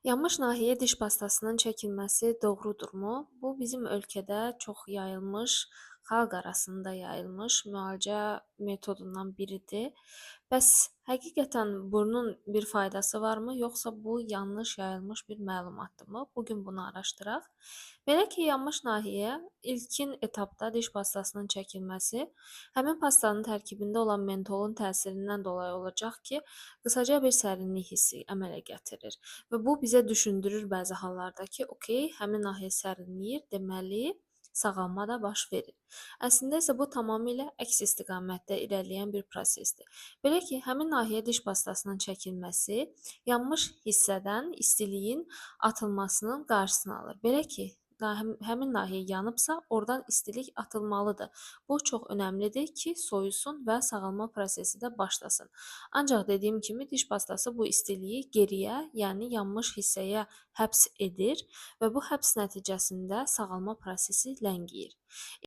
Yanmış nahiyə diş pastasının çəkilməsi doğrudurmu? Bu bizim ölkədə çox yayılmış, xalq arasında yayılmış müalicə metodundan biridir. Bəs həqiqətən bunun bir faydası varmı, yoxsa bu yanlış yayılmış bir məlumatdırmı? Bu gün bunu araşdıraq. Belə ki, yanmış nahiyə ilkin etapda diş pastasının çəkilməsi həmin pastanın tərkibində olan mentolun təsirindən dolayı olacaq ki, qısaca bir sərinlik hissi əmələ gətirir. Və bu bizə düşündürür bəzi hallarda ki, okey, həmin nahiyyə sərinləyir, deməli sağalma da baş verir. Əslində isə bu tamamilə əks istiqamətdə irəliləyən bir prosesdir. Belə ki, həmin nahiyyə diş pastasının çəkilməsi yanmış hissədən istiliyin atılmasının qarşısını alır. Belə ki, həmin nahiyyə yanıbsa, oradan istilik atılmalıdır. Bu çox önəmlidir ki, soyusun və sağalma prosesi də başlasın. Ancaq dediyim kimi diş pastası bu istiliyi geriyə, yəni yanmış hissəyə həbs edir və bu həbs nəticəsində sağalma prosesi ləngiyir.